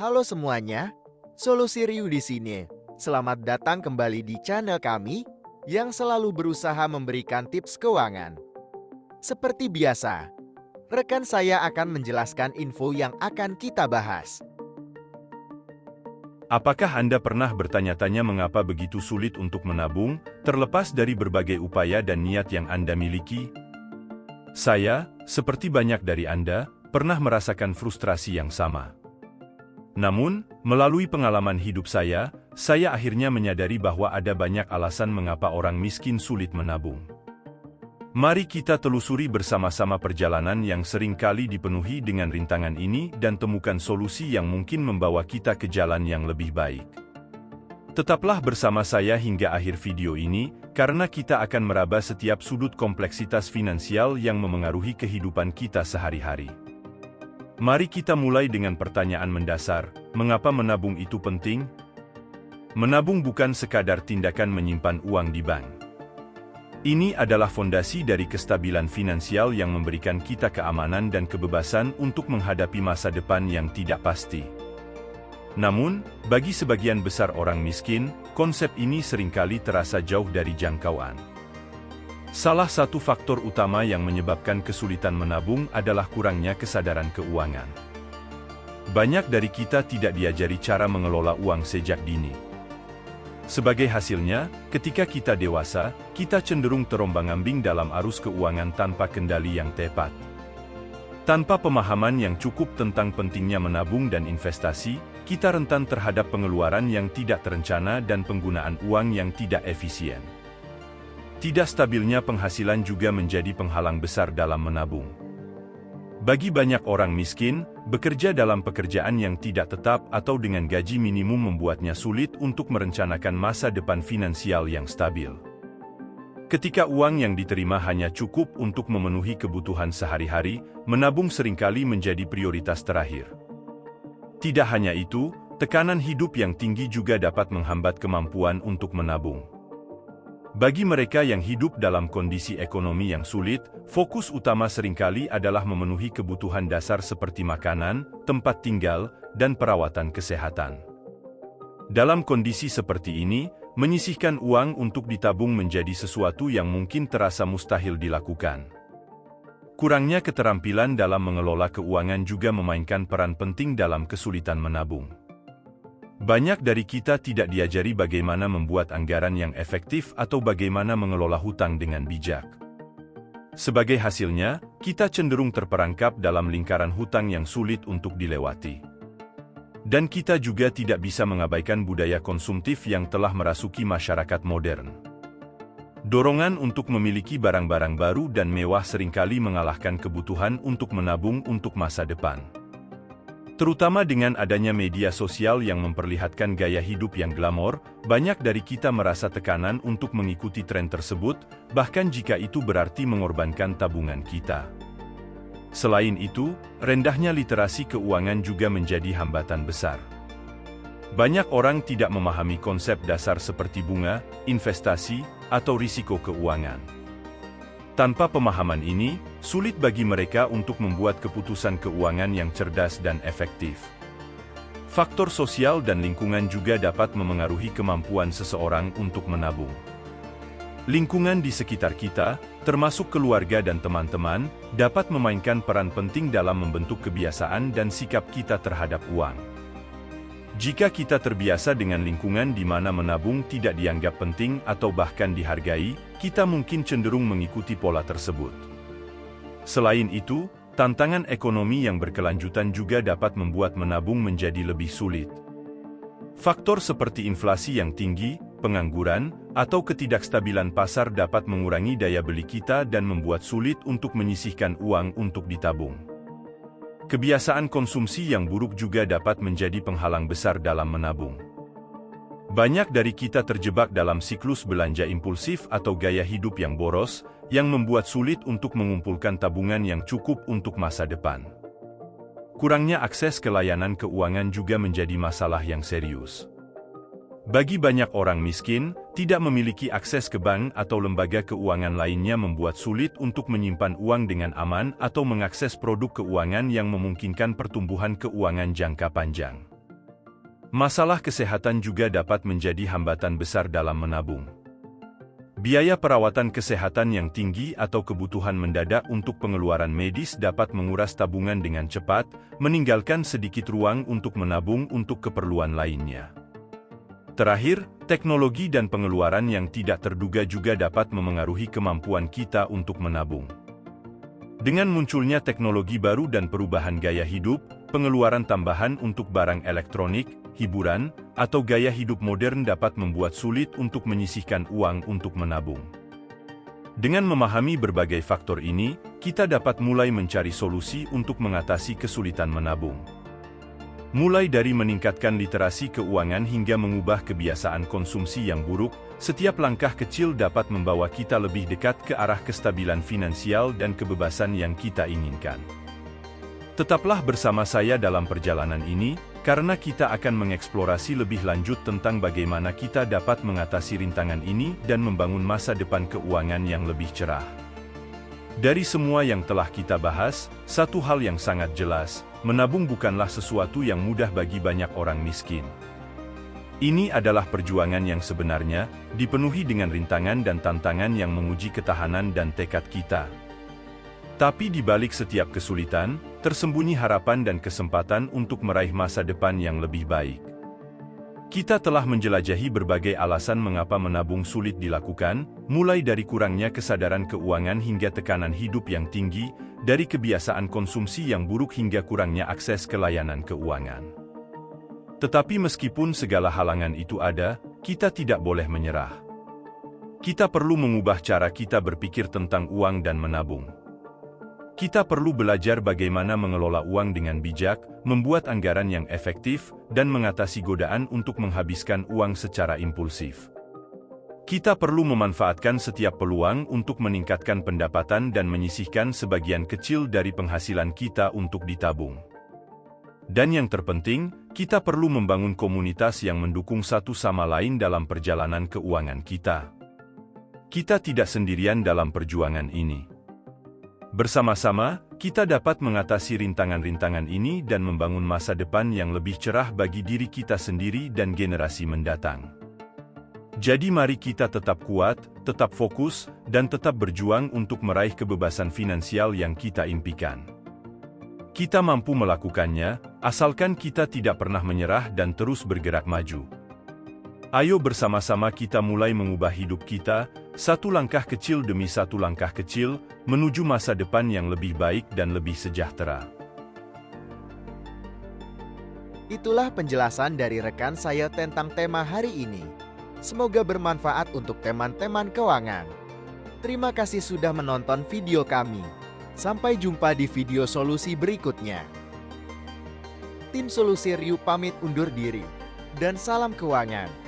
Halo semuanya, Solusi Riu di sini. Selamat datang kembali di channel kami yang selalu berusaha memberikan tips keuangan. Seperti biasa, rekan saya akan menjelaskan info yang akan kita bahas. Apakah Anda pernah bertanya-tanya mengapa begitu sulit untuk menabung, terlepas dari berbagai upaya dan niat yang Anda miliki? Saya, seperti banyak dari Anda, pernah merasakan frustrasi yang sama. Namun, melalui pengalaman hidup saya akhirnya menyadari bahwa ada banyak alasan mengapa orang miskin sulit menabung. Mari kita telusuri bersama-sama perjalanan yang sering kali dipenuhi dengan rintangan ini dan temukan solusi yang mungkin membawa kita ke jalan yang lebih baik. Tetaplah bersama saya hingga akhir video ini, karena kita akan meraba setiap sudut kompleksitas finansial yang memengaruhi kehidupan kita sehari-hari. Mari kita mulai dengan pertanyaan mendasar, mengapa menabung itu penting? Menabung bukan sekadar tindakan menyimpan uang di bank. Ini adalah fondasi dari kestabilan finansial yang memberikan kita keamanan dan kebebasan untuk menghadapi masa depan yang tidak pasti. Namun, bagi sebagian besar orang miskin, konsep ini seringkali terasa jauh dari jangkauan. Salah satu faktor utama yang menyebabkan kesulitan menabung adalah kurangnya kesadaran keuangan. Banyak dari kita tidak diajari cara mengelola uang sejak dini. Sebagai hasilnya, ketika kita dewasa, kita cenderung terombang-ambing dalam arus keuangan tanpa kendali yang tepat. Tanpa pemahaman yang cukup tentang pentingnya menabung dan investasi, kita rentan terhadap pengeluaran yang tidak terencana dan penggunaan uang yang tidak efisien. Tidak stabilnya penghasilan juga menjadi penghalang besar dalam menabung. Bagi banyak orang miskin, bekerja dalam pekerjaan yang tidak tetap atau dengan gaji minimum membuatnya sulit untuk merencanakan masa depan finansial yang stabil. Ketika uang yang diterima hanya cukup untuk memenuhi kebutuhan sehari-hari, menabung seringkali menjadi prioritas terakhir. Tidak hanya itu, tekanan hidup yang tinggi juga dapat menghambat kemampuan untuk menabung. Bagi mereka yang hidup dalam kondisi ekonomi yang sulit, fokus utama seringkali adalah memenuhi kebutuhan dasar seperti makanan, tempat tinggal, dan perawatan kesehatan. Dalam kondisi seperti ini, menyisihkan uang untuk ditabung menjadi sesuatu yang mungkin terasa mustahil dilakukan. Kurangnya keterampilan dalam mengelola keuangan juga memainkan peran penting dalam kesulitan menabung. Banyak dari kita tidak diajari bagaimana membuat anggaran yang efektif atau bagaimana mengelola hutang dengan bijak. Sebagai hasilnya, kita cenderung terperangkap dalam lingkaran hutang yang sulit untuk dilewati. Dan kita juga tidak bisa mengabaikan budaya konsumtif yang telah merasuki masyarakat modern. Dorongan untuk memiliki barang-barang baru dan mewah seringkali mengalahkan kebutuhan untuk menabung untuk masa depan. Terutama dengan adanya media sosial yang memperlihatkan gaya hidup yang glamor, banyak dari kita merasa tekanan untuk mengikuti tren tersebut, bahkan jika itu berarti mengorbankan tabungan kita. Selain itu, rendahnya literasi keuangan juga menjadi hambatan besar. Banyak orang tidak memahami konsep dasar seperti bunga, investasi, atau risiko keuangan. Tanpa pemahaman ini, sulit bagi mereka untuk membuat keputusan keuangan yang cerdas dan efektif. Faktor sosial dan lingkungan juga dapat memengaruhi kemampuan seseorang untuk menabung. Lingkungan di sekitar kita, termasuk keluarga dan teman-teman, dapat memainkan peran penting dalam membentuk kebiasaan dan sikap kita terhadap uang. Jika kita terbiasa dengan lingkungan di mana menabung tidak dianggap penting atau bahkan dihargai, kita mungkin cenderung mengikuti pola tersebut. Selain itu, tantangan ekonomi yang berkelanjutan juga dapat membuat menabung menjadi lebih sulit. Faktor seperti inflasi yang tinggi, pengangguran, atau ketidakstabilan pasar dapat mengurangi daya beli kita dan membuat sulit untuk menyisihkan uang untuk ditabung. Kebiasaan konsumsi yang buruk juga dapat menjadi penghalang besar dalam menabung. Banyak dari kita terjebak dalam siklus belanja impulsif atau gaya hidup yang boros, yang membuat sulit untuk mengumpulkan tabungan yang cukup untuk masa depan. Kurangnya akses ke layanan keuangan juga menjadi masalah yang serius. Bagi banyak orang miskin, tidak memiliki akses ke bank atau lembaga keuangan lainnya membuat sulit untuk menyimpan uang dengan aman atau mengakses produk keuangan yang memungkinkan pertumbuhan keuangan jangka panjang. Masalah kesehatan juga dapat menjadi hambatan besar dalam menabung. Biaya perawatan kesehatan yang tinggi atau kebutuhan mendadak untuk pengeluaran medis dapat menguras tabungan dengan cepat, meninggalkan sedikit ruang untuk menabung untuk keperluan lainnya. Terakhir, teknologi dan pengeluaran yang tidak terduga juga dapat memengaruhi kemampuan kita untuk menabung. Dengan munculnya teknologi baru dan perubahan gaya hidup, pengeluaran tambahan untuk barang elektronik, hiburan, atau gaya hidup modern dapat membuat sulit untuk menyisihkan uang untuk menabung. Dengan memahami berbagai faktor ini, kita dapat mulai mencari solusi untuk mengatasi kesulitan menabung. Mulai dari meningkatkan literasi keuangan hingga mengubah kebiasaan konsumsi yang buruk, setiap langkah kecil dapat membawa kita lebih dekat ke arah kestabilan finansial dan kebebasan yang kita inginkan. Tetaplah bersama saya dalam perjalanan ini, karena kita akan mengeksplorasi lebih lanjut tentang bagaimana kita dapat mengatasi rintangan ini dan membangun masa depan keuangan yang lebih cerah. Dari semua yang telah kita bahas, satu hal yang sangat jelas, menabung bukanlah sesuatu yang mudah bagi banyak orang miskin. Ini adalah perjuangan yang sebenarnya, dipenuhi dengan rintangan dan tantangan yang menguji ketahanan dan tekad kita. Tapi di balik setiap kesulitan, tersembunyi harapan dan kesempatan untuk meraih masa depan yang lebih baik. Kita telah menjelajahi berbagai alasan mengapa menabung sulit dilakukan, mulai dari kurangnya kesadaran keuangan hingga tekanan hidup yang tinggi, dari kebiasaan konsumsi yang buruk hingga kurangnya akses ke layanan keuangan. Tetapi meskipun segala halangan itu ada, kita tidak boleh menyerah. Kita perlu mengubah cara kita berpikir tentang uang dan menabung. Kita perlu belajar bagaimana mengelola uang dengan bijak, membuat anggaran yang efektif, dan mengatasi godaan untuk menghabiskan uang secara impulsif. Kita perlu memanfaatkan setiap peluang untuk meningkatkan pendapatan dan menyisihkan sebagian kecil dari penghasilan kita untuk ditabung. Dan yang terpenting, kita perlu membangun komunitas yang mendukung satu sama lain dalam perjalanan keuangan kita. Kita tidak sendirian dalam perjuangan ini. Bersama-sama, kita dapat mengatasi rintangan-rintangan ini dan membangun masa depan yang lebih cerah bagi diri kita sendiri dan generasi mendatang. Jadi mari kita tetap kuat, tetap fokus, dan tetap berjuang untuk meraih kebebasan finansial yang kita impikan. Kita mampu melakukannya, asalkan kita tidak pernah menyerah dan terus bergerak maju. Ayo bersama-sama kita mulai mengubah hidup kita, satu langkah kecil demi satu langkah kecil, menuju masa depan yang lebih baik dan lebih sejahtera. Itulah penjelasan dari rekan saya tentang tema hari ini. Semoga bermanfaat untuk teman-teman keuangan. Terima kasih sudah menonton video kami. Sampai jumpa di video solusi berikutnya. Tim Solusi Riu pamit undur diri. Dan salam keuangan.